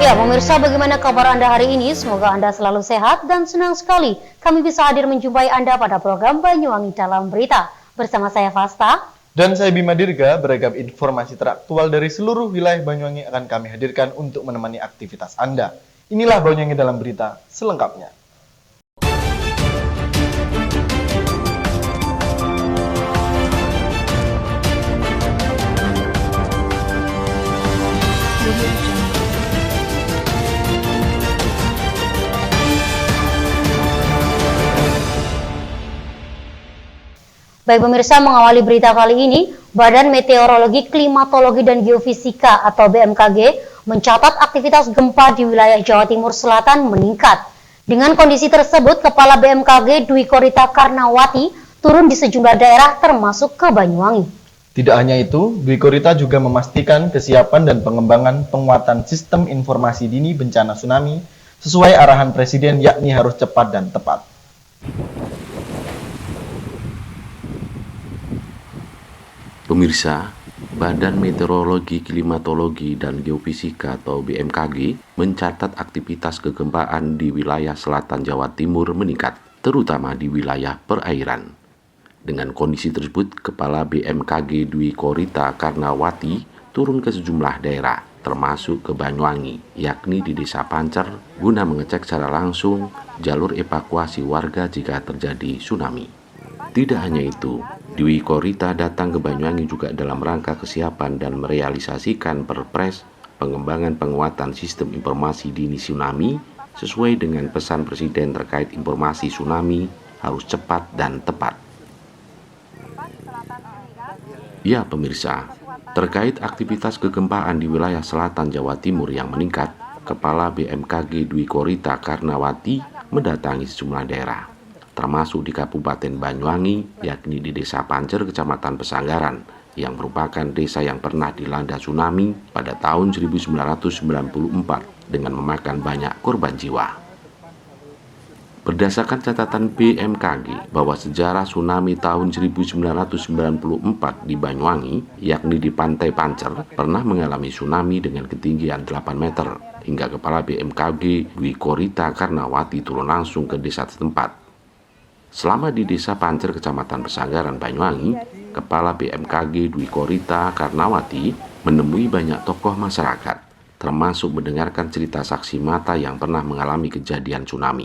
Ya, pemirsa, bagaimana kabar Anda hari ini? Semoga Anda selalu sehat dan senang sekali kami bisa hadir menjumpai Anda pada program Banyuwangi Dalam Berita. Bersama saya Fasta. Dan saya Bima Dirga, beragam informasi teraktual dari seluruh wilayah Banyuwangi akan kami hadirkan untuk menemani aktivitas Anda. Inilah Banyuwangi Dalam Berita selengkapnya. Baik pemirsa, mengawali berita kali ini, Badan Meteorologi, Klimatologi, dan Geofisika atau BMKG mencatat aktivitas gempa di wilayah Jawa Timur Selatan meningkat. Dengan kondisi tersebut, Kepala BMKG Dwi Korita Karnawati turun di sejumlah daerah termasuk ke Banyuwangi. Tidak hanya itu, Dwi Korita juga memastikan kesiapan dan pengembangan penguatan sistem informasi dini bencana tsunami sesuai arahan Presiden, yakni harus cepat dan tepat. Pemirsa, Badan Meteorologi, Klimatologi, dan Geofisika atau BMKG mencatat aktivitas kegempaan di wilayah selatan Jawa Timur meningkat, terutama di wilayah perairan. Dengan kondisi tersebut, Kepala BMKG Dwi Korita Karnawati turun ke sejumlah daerah, termasuk ke Banyuwangi, yakni di Desa Pancer, guna mengecek secara langsung jalur evakuasi warga jika terjadi tsunami. Tidak hanya itu, Dwi Korita datang ke Banyuwangi juga dalam rangka kesiapan dan merealisasikan Perpres pengembangan penguatan sistem informasi dini tsunami sesuai dengan pesan Presiden terkait informasi tsunami harus cepat dan tepat. Ya pemirsa, terkait aktivitas kegempaan di wilayah selatan Jawa Timur yang meningkat, Kepala BMKG Dwi Korita Karnawati mendatangi sejumlah daerah, termasuk di Kabupaten Banyuwangi, yakni di Desa Pancer, Kecamatan Pesanggaran, yang merupakan desa yang pernah dilanda tsunami pada tahun 1994 dengan memakan banyak korban jiwa. Berdasarkan catatan BMKG bahwa sejarah tsunami tahun 1994 di Banyuwangi, yakni di Pantai Pancer, pernah mengalami tsunami dengan ketinggian 8 meter, hingga Kepala BMKG Dwi Korita Karnawati turun langsung ke desa setempat. Selama di Desa Pancer, Kecamatan Pesanggaran, Banyuwangi, Kepala BMKG Dwi Korita Karnawati menemui banyak tokoh masyarakat, termasuk mendengarkan cerita saksi mata yang pernah mengalami kejadian tsunami.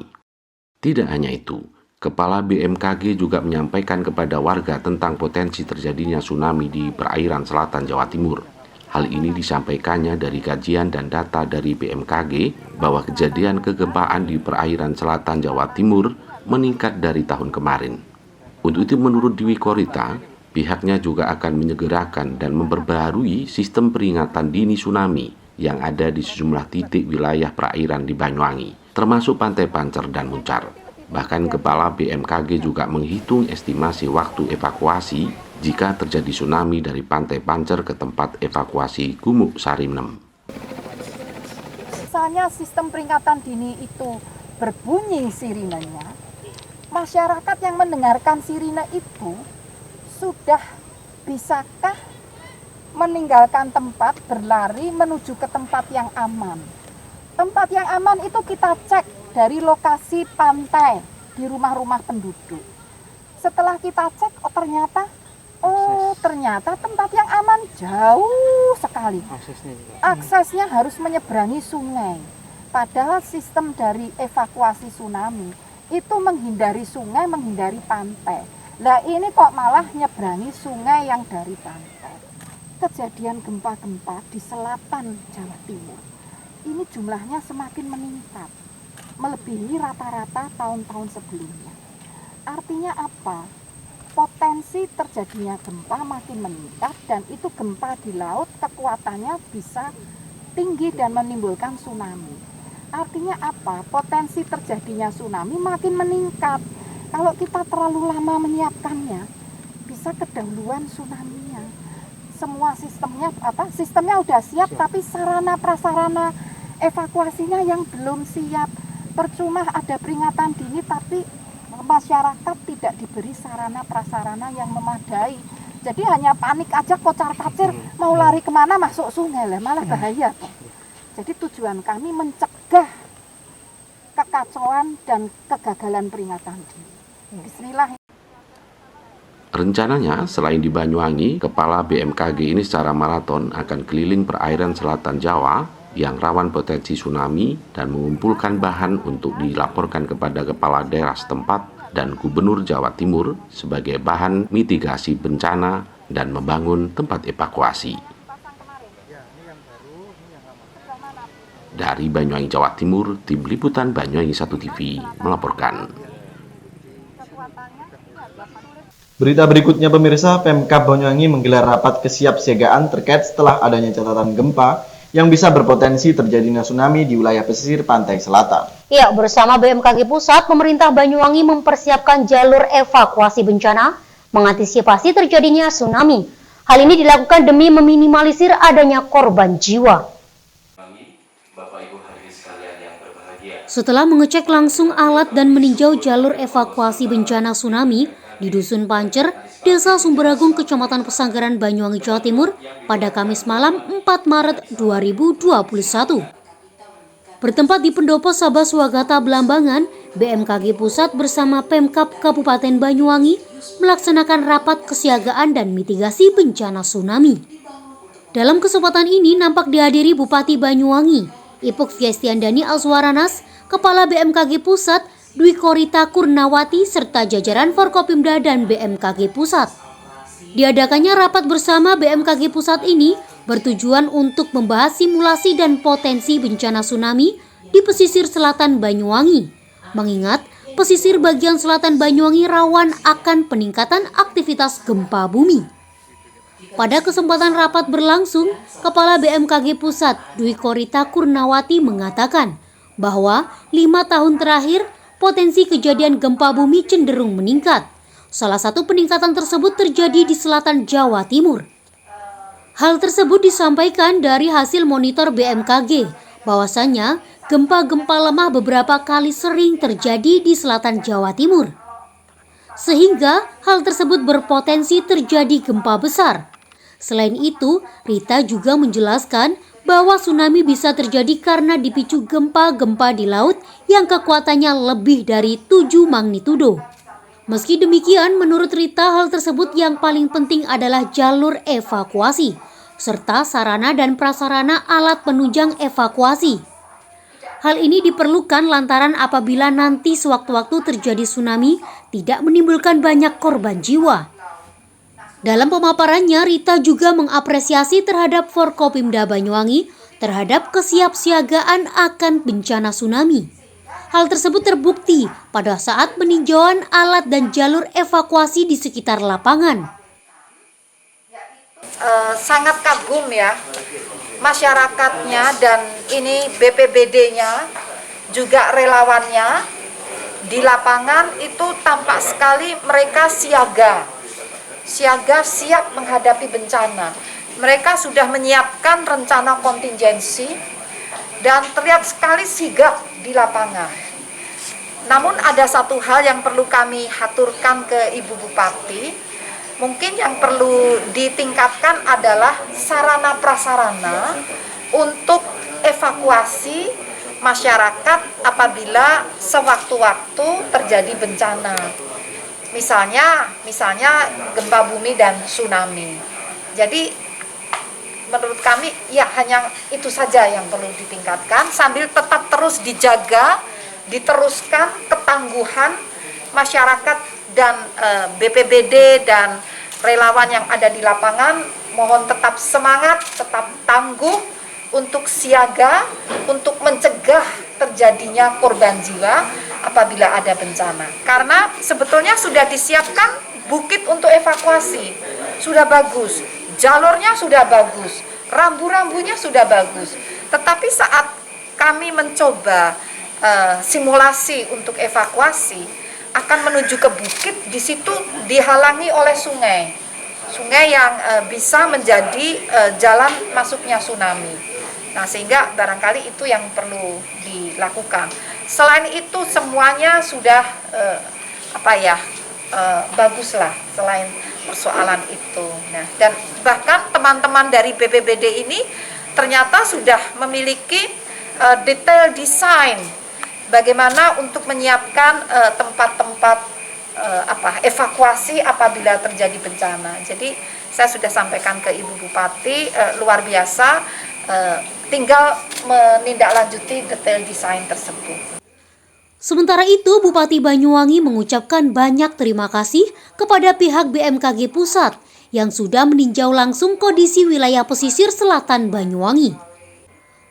Tidak hanya itu, Kepala BMKG juga menyampaikan kepada warga tentang potensi terjadinya tsunami di perairan selatan Jawa Timur. Hal ini disampaikannya dari kajian dan data dari BMKG bahwa kejadian kegempaan di perairan selatan Jawa Timur meningkat dari tahun kemarin. Untuk itu menurut Dwi Korita, pihaknya juga akan menyegerakan dan memperbaharui sistem peringatan dini tsunami yang ada di sejumlah titik wilayah perairan di Banyuwangi, termasuk Pantai Pancer dan Muncar. Bahkan Kepala BMKG juga menghitung estimasi waktu evakuasi jika terjadi tsunami dari Pantai Pancer ke tempat evakuasi Gumuk Sarimnem. Misalnya sistem peringatan dini itu berbunyi sirinenya, masyarakat yang mendengarkan sirine itu sudah bisakah meninggalkan tempat, berlari menuju ke tempat yang aman. Tempat yang aman itu kita cek dari lokasi pantai di rumah-rumah penduduk. Setelah kita cek, ternyata tempat yang aman jauh sekali. Aksesnya harus menyeberangi sungai. Padahal sistem dari evakuasi tsunami itu menghindari sungai, menghindari pantai. Nah ini kok malah nyeberangi sungai yang dari pantai. Kejadian gempa-gempa di selatan Jawa Timur ini jumlahnya semakin meningkat, melebihi rata-rata tahun-tahun sebelumnya. Artinya apa? Potensi terjadinya gempa makin meningkat, dan itu gempa di laut kekuatannya bisa tinggi dan menimbulkan tsunami. Artinya apa? Potensi terjadinya tsunami makin meningkat. Kalau kita terlalu lama menyiapkannya, bisa kedahuluan tsunami-nya. Semua sistemnya udah siap, tapi sarana prasarana evakuasinya yang belum siap. Percuma ada peringatan dini, tapi masyarakat tidak diberi sarana prasarana yang memadai. Jadi hanya panik aja, kocar-kacir, mau lari kemana masuk sungai lah, malah bahaya. Jadi tujuan kami mencegah kekacauan dan kegagalan peringatan dini. Bismillah. Rencananya, selain di Banyuwangi, Kepala BMKG ini secara maraton akan keliling perairan selatan Jawa yang rawan potensi tsunami dan mengumpulkan bahan untuk dilaporkan kepada Kepala Daerah setempat dan Gubernur Jawa Timur sebagai bahan mitigasi bencana dan membangun tempat evakuasi. Dari Banyuwangi, Jawa Timur, Tim Liputan Banyuwangi 1 TV melaporkan. Berita berikutnya pemirsa, Pemkab Banyuwangi menggelar rapat kesiapsiagaan terkait setelah adanya catatan gempa yang bisa berpotensi terjadinya tsunami di wilayah pesisir pantai selatan. Ya, bersama BMKG Pusat, pemerintah Banyuwangi mempersiapkan jalur evakuasi bencana mengantisipasi terjadinya tsunami. Hal ini dilakukan demi meminimalisir adanya korban jiwa. Setelah mengecek langsung alat dan meninjau jalur evakuasi bencana tsunami di Dusun Pancer, Desa Sumberagung, Kecamatan Pesanggaran, Banyuwangi, Jawa Timur pada Kamis malam 4 Maret 2021. Bertempat di Pendopo Sabah Swagata Belambangan, BMKG Pusat bersama Pemkab Kabupaten Banyuwangi melaksanakan rapat kesiagaan dan mitigasi bencana tsunami. Dalam kesempatan ini nampak dihadiri Bupati Banyuwangi, Ipuk Fiestiandani Azwaranas, Kepala BMKG Pusat, Dwi Korita Kurnawati, serta jajaran Forkopimda dan BMKG Pusat. Diadakannya rapat bersama BMKG Pusat ini bertujuan untuk membahas simulasi dan potensi bencana tsunami di pesisir selatan Banyuwangi. Mengingat pesisir bagian selatan Banyuwangi rawan akan peningkatan aktivitas gempa bumi. Pada kesempatan rapat berlangsung, Kepala BMKG Pusat, Dwi Korita Kurnawati mengatakan bahwa 5 tahun terakhir potensi kejadian gempa bumi cenderung meningkat. Salah satu peningkatan tersebut terjadi di selatan Jawa Timur. Hal tersebut disampaikan dari hasil monitor BMKG, bahwasannya gempa-gempa lemah beberapa kali sering terjadi di selatan Jawa Timur. Sehingga hal tersebut berpotensi terjadi gempa besar. Selain itu, Rita juga menjelaskan bahwa tsunami bisa terjadi karena dipicu gempa-gempa di laut yang kekuatannya lebih dari 7 magnitudo. Meski demikian, menurut Rita hal tersebut yang paling penting adalah jalur evakuasi, serta sarana dan prasarana alat penunjang evakuasi. Hal ini diperlukan lantaran apabila nanti sewaktu-waktu terjadi tsunami tidak menimbulkan banyak korban jiwa. Dalam pemaparannya, Rita juga mengapresiasi terhadap Forkopimda Banyuwangi terhadap kesiapsiagaan akan bencana tsunami. Hal tersebut terbukti pada saat peninjauan alat dan jalur evakuasi di sekitar lapangan. Sangat kagum ya, masyarakatnya dan ini BPBD-nya, juga relawannya di lapangan itu tampak sekali mereka siaga siap menghadapi bencana. Mereka sudah menyiapkan rencana kontingensi dan terlihat sekali sigap di lapangan. Namun ada satu hal yang perlu kami haturkan ke Ibu Bupati, mungkin yang perlu ditingkatkan adalah sarana prasarana untuk evakuasi masyarakat apabila sewaktu-waktu terjadi bencana. Misalnya gempa bumi dan tsunami. Jadi menurut kami ya hanya itu saja yang perlu ditingkatkan sambil tetap terus dijaga, diteruskan ketangguhan masyarakat dan BPBD dan relawan yang ada di lapangan. Mohon tetap semangat, tetap tangguh untuk siaga, untuk mencegah terjadinya korban jiwa apabila ada bencana. Karena sebetulnya sudah disiapkan bukit untuk evakuasi, sudah bagus, jalurnya sudah bagus, rambu-rambunya sudah bagus. Tetapi saat kami mencoba simulasi untuk evakuasi, akan menuju ke bukit, di situ dihalangi oleh sungai yang bisa menjadi jalan masuknya tsunami. Nah, sehingga barangkali itu yang perlu dilakukan. Selain itu semuanya sudah baguslah selain persoalan itu. Nah, dan bahkan teman-teman dari BPBD ini ternyata sudah memiliki detail desain bagaimana untuk menyiapkan tempat-tempat evakuasi apabila terjadi bencana. Jadi saya sudah sampaikan ke Ibu Bupati, luar biasa, tinggal menindaklanjuti detail desain tersebut. Sementara itu, Bupati Banyuwangi mengucapkan banyak terima kasih kepada pihak BMKG Pusat yang sudah meninjau langsung kondisi wilayah pesisir selatan Banyuwangi.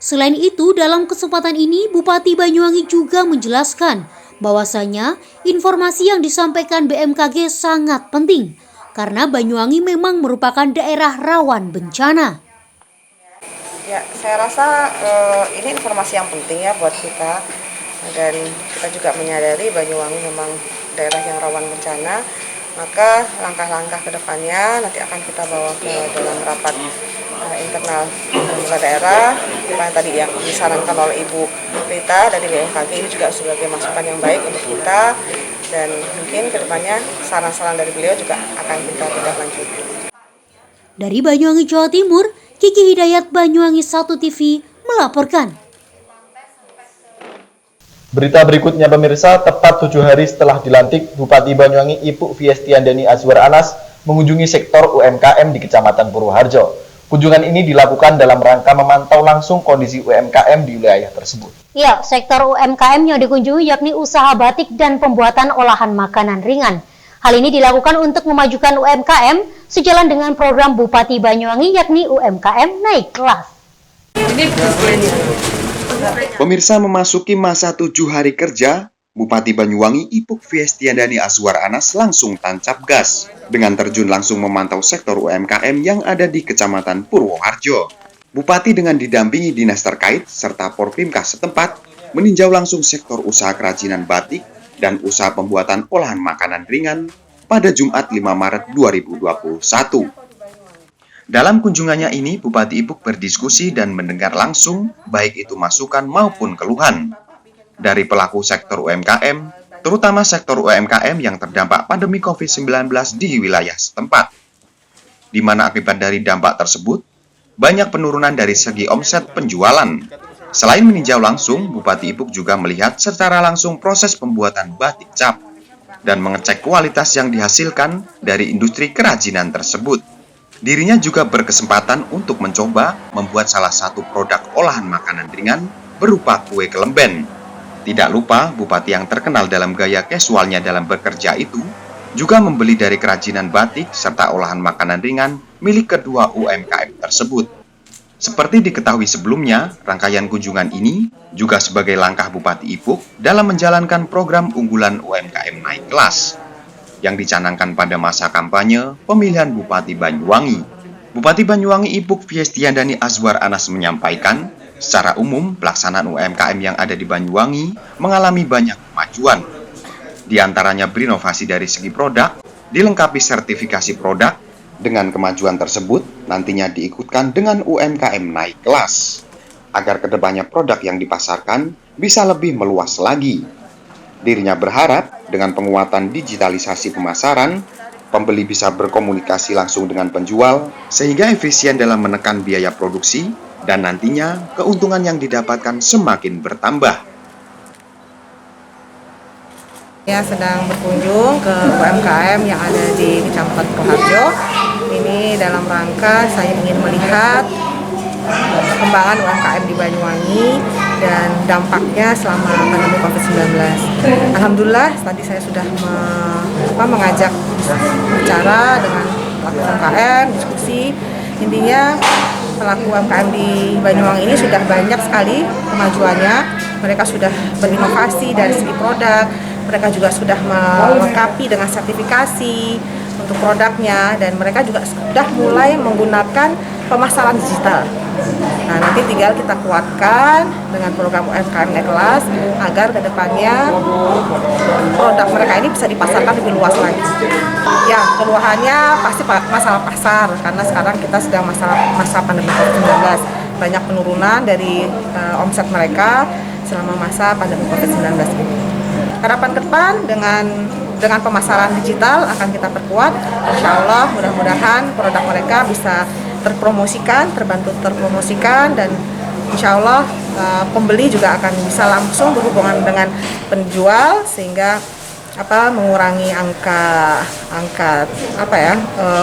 Selain itu, dalam kesempatan ini Bupati Banyuwangi juga menjelaskan bahwasanya informasi yang disampaikan BMKG sangat penting karena Banyuwangi memang merupakan daerah rawan bencana. Ya, saya rasa ini informasi yang penting ya buat kita, dan kita juga menyadari Banyuwangi memang daerah yang rawan bencana. Maka langkah-langkah ke depannya nanti akan kita bawa ke dalam rapat internal pemerintah daerah, yang tadi yang disarankan oleh Ibu Rita dari BMKG ini juga sebagai masukan yang baik untuk kita, dan mungkin ke depannya saran-saran dari beliau juga akan kita tindak lanjuti. Dari Banyuwangi, Jawa Timur, Kiki Hidayat, Banyuwangi 1 TV melaporkan. Berita berikutnya pemirsa, tepat 7 hari setelah dilantik, Bupati Banyuwangi Ibu Fiestiandani Azwar Anas mengunjungi sektor UMKM di Kecamatan Purwoharjo. Kunjungan ini dilakukan dalam rangka memantau langsung kondisi UMKM di wilayah tersebut. Ya, sektor UMKM yang dikunjungi yakni usaha batik dan pembuatan olahan makanan ringan. Hal ini dilakukan untuk memajukan UMKM sejalan dengan program Bupati Banyuwangi yakni UMKM naik kelas. Pemirsa, memasuki masa 7 hari kerja, Bupati Banyuwangi Ibu Fiestiandani Azwar Anas langsung tancap gas dengan terjun langsung memantau sektor UMKM yang ada di Kecamatan Purwoharjo. Bupati dengan didampingi dinas terkait serta Porpimkas setempat meninjau langsung sektor usaha kerajinan batik dan usaha pembuatan olahan makanan ringan pada Jumat 5 Maret 2021. Dalam kunjungannya ini, Bupati Ipuk berdiskusi dan mendengar langsung baik itu masukan maupun keluhan dari pelaku sektor UMKM, terutama sektor UMKM yang terdampak pandemi COVID-19 di wilayah setempat. Di mana akibat dari dampak tersebut, banyak penurunan dari segi omset penjualan. Selain meninjau langsung, Bupati Ipuk juga melihat secara langsung proses pembuatan batik cap dan mengecek kualitas yang dihasilkan dari industri kerajinan tersebut. Dirinya juga berkesempatan untuk mencoba membuat salah satu produk olahan makanan ringan berupa kue kelemben. Tidak lupa, Bupati yang terkenal dalam gaya casualnya dalam bekerja itu juga membeli dari kerajinan batik serta olahan makanan ringan milik kedua UMKM tersebut. Seperti diketahui sebelumnya, rangkaian kunjungan ini juga sebagai langkah Bupati Ipuk dalam menjalankan program unggulan UMKM naik kelas yang dicanangkan pada masa kampanye pemilihan Bupati Banyuwangi. Bupati Banyuwangi Ibu Fiestiandani Azwar Anas menyampaikan, secara umum pelaksanaan UMKM yang ada di Banyuwangi mengalami banyak kemajuan. Di antaranya berinovasi dari segi produk, dilengkapi sertifikasi produk. Dengan kemajuan tersebut, nantinya diikutkan dengan UMKM naik kelas, agar kedepannya produk yang dipasarkan bisa lebih meluas lagi. Dirinya berharap dengan penguatan digitalisasi pemasaran, pembeli bisa berkomunikasi langsung dengan penjual, sehingga efisien dalam menekan biaya produksi, dan nantinya keuntungan yang didapatkan semakin bertambah. Saya sedang berkunjung ke UMKM yang ada di Kecamatan Purwoharjo. Ini dalam rangka saya ingin melihat perkembangan UMKM di Banyuwangi dan dampaknya selama pandemi COVID-19. Alhamdulillah, tadi saya sudah mengajak bicara dengan pelaku UMKM, diskusi. Intinya pelaku UMKM di Banyuwangi ini sudah banyak sekali kemajuannya. Mereka sudah berinovasi dari segi produk, mereka juga sudah melengkapi dengan sertifikasi untuk produknya, dan mereka juga sudah mulai menggunakan pemasaran digital. Nah, nanti tinggal kita kuatkan dengan program UMKM naik kelas agar kedepannya produk mereka ini bisa dipasarkan lebih luas lagi. Ya, keluhannya pasti masalah pasar, karena sekarang kita sedang masa pandemi COVID-19. Banyak penurunan dari omset mereka selama masa pandemi COVID-19 ini. Harapan ke depan dengan pemasaran digital akan kita perkuat. Insya Allah mudah-mudahan produk mereka bisa terbantu terpromosikan, dan insya Allah pembeli juga akan bisa langsung berhubungan dengan penjual sehingga mengurangi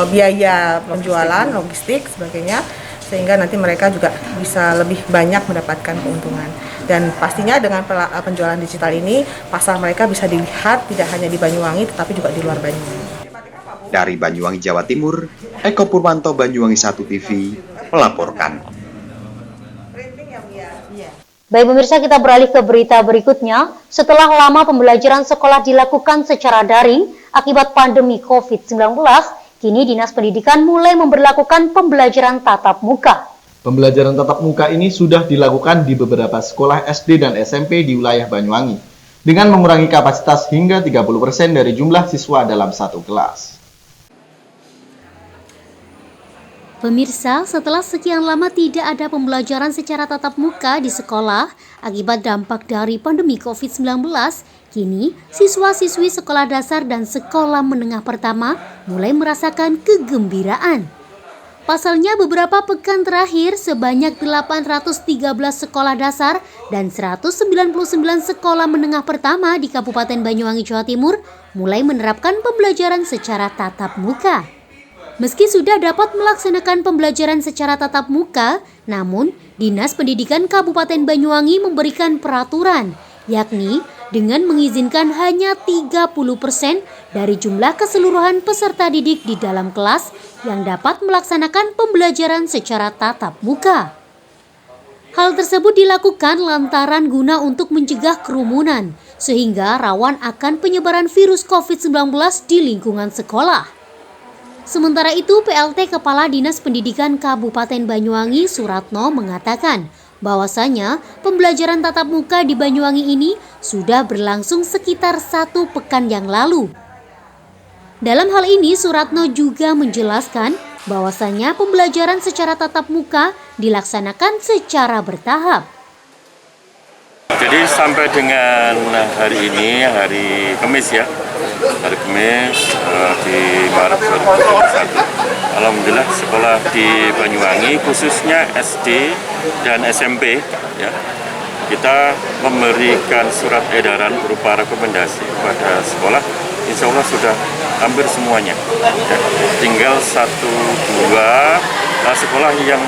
biaya penjualan, logistik sebagainya, sehingga nanti mereka juga bisa lebih banyak mendapatkan keuntungan. Dan pastinya dengan penjualan digital ini pasar mereka bisa dilihat tidak hanya di Banyuwangi tetapi juga di luar Banyuwangi. Dari Banyuwangi, Jawa Timur, Eko Purwanto, Banyuwangi 1 TV melaporkan. Baik pemirsa, kita beralih ke berita berikutnya. Setelah lama pembelajaran sekolah dilakukan secara daring akibat pandemi COVID-19, kini Dinas Pendidikan mulai memberlakukan pembelajaran tatap muka. Pembelajaran tatap muka ini sudah dilakukan di beberapa sekolah SD dan SMP di wilayah Banyuwangi, dengan mengurangi kapasitas hingga 30% dari jumlah siswa dalam satu kelas. Pemirsa, setelah sekian lama tidak ada pembelajaran secara tatap muka di sekolah akibat dampak dari pandemi COVID-19, kini siswa-siswi sekolah dasar dan sekolah menengah pertama mulai merasakan kegembiraan. Pasalnya beberapa pekan terakhir sebanyak 813 sekolah dasar dan 199 sekolah menengah pertama di Kabupaten Banyuwangi, Jawa Timur mulai menerapkan pembelajaran secara tatap muka. Meski sudah dapat melaksanakan pembelajaran secara tatap muka, namun Dinas Pendidikan Kabupaten Banyuwangi memberikan peraturan, yakni dengan mengizinkan hanya 30% dari jumlah keseluruhan peserta didik di dalam kelas yang dapat melaksanakan pembelajaran secara tatap muka. Hal tersebut dilakukan lantaran guna untuk mencegah kerumunan, sehingga rawan akan penyebaran virus COVID-19 di lingkungan sekolah. Sementara itu, PLT Kepala Dinas Pendidikan Kabupaten Banyuwangi, Suratno, mengatakan bahwasanya pembelajaran tatap muka di Banyuwangi ini sudah berlangsung sekitar 1 pekan yang lalu. Dalam hal ini, Suratno juga menjelaskan bahwasanya pembelajaran secara tatap muka dilaksanakan secara bertahap. Jadi sampai dengan hari ini, hari Kamis ya, hari Kamis di Maret 2021, alhamdulillah sekolah di Banyuwangi khususnya SD dan SMP ya, kita memberikan surat edaran berupa rekomendasi kepada sekolah, insya Allah sudah hampir semuanya ya. Tinggal 1-2 sekolah yang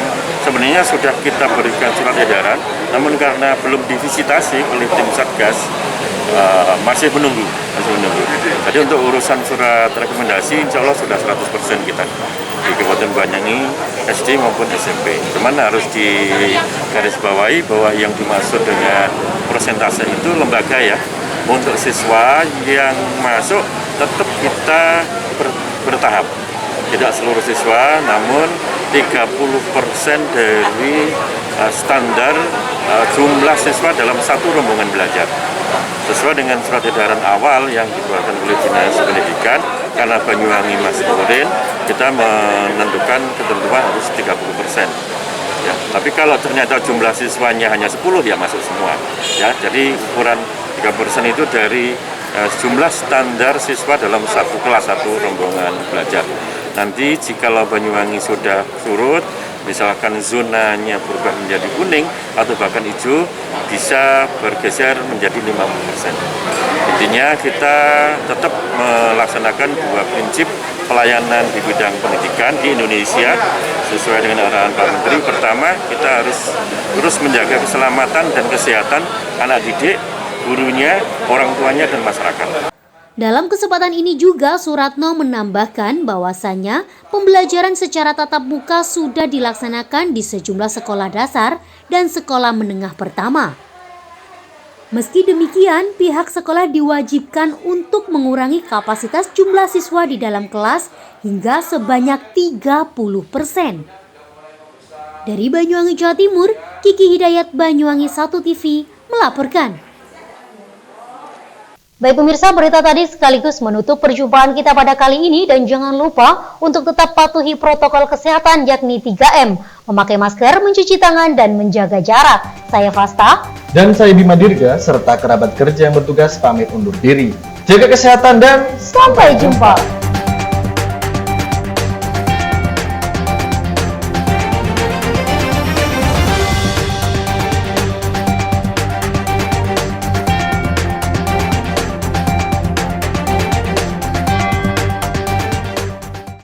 sebenarnya sudah kita berikan surat edaran, namun karena belum divisitasi oleh tim Satgas, masih menunggu. Jadi untuk urusan surat rekomendasi insya Allah sudah 100% kita di Kabupaten Banyuwangi, SD maupun SMP. Cuman harus digarisbawahi bahwa yang dimaksud dengan persentase itu lembaga ya. Untuk siswa yang masuk tetap kita bertahap. Tidak seluruh siswa, namun 30% dari standar jumlah siswa dalam satu rombongan belajar. Sesuai dengan surat edaran awal yang dikeluarkan oleh Dinas Pendidikan, karena Banyuwangi masih modern, kita menentukan ketentuan harus 30%. Ya, tapi kalau ternyata jumlah siswanya hanya 10 ya masuk semua. Ya, jadi ukuran 30% itu dari jumlah standar siswa dalam satu kelas, satu rombongan belajar. Nanti jikalau Banyuwangi sudah surut, misalkan zonanya berubah menjadi kuning atau bahkan hijau, bisa bergeser menjadi 50%. Intinya kita tetap melaksanakan 2 prinsip pelayanan di bidang pendidikan di Indonesia sesuai dengan arahan Pak Menteri. Pertama, kita harus terus menjaga keselamatan dan kesehatan anak didik, gurunya, orang tuanya, dan masyarakat. Dalam kesempatan ini juga Suratno menambahkan bahwasannya pembelajaran secara tatap muka sudah dilaksanakan di sejumlah sekolah dasar dan sekolah menengah pertama. Meski demikian, pihak sekolah diwajibkan untuk mengurangi kapasitas jumlah siswa di dalam kelas hingga sebanyak 30%. Dari Banyuwangi, Jawa Timur, Kiki Hidayat, Banyuwangi 1 TV melaporkan. Baik pemirsa, berita tadi sekaligus menutup perjumpaan kita pada kali ini, dan jangan lupa untuk tetap patuhi protokol kesehatan yakni 3M, memakai masker, mencuci tangan, dan menjaga jarak. Saya Fasta. Dan saya Bima Dirga, serta kerabat kerja yang bertugas pamit undur diri. Jaga kesehatan dan sampai jumpa.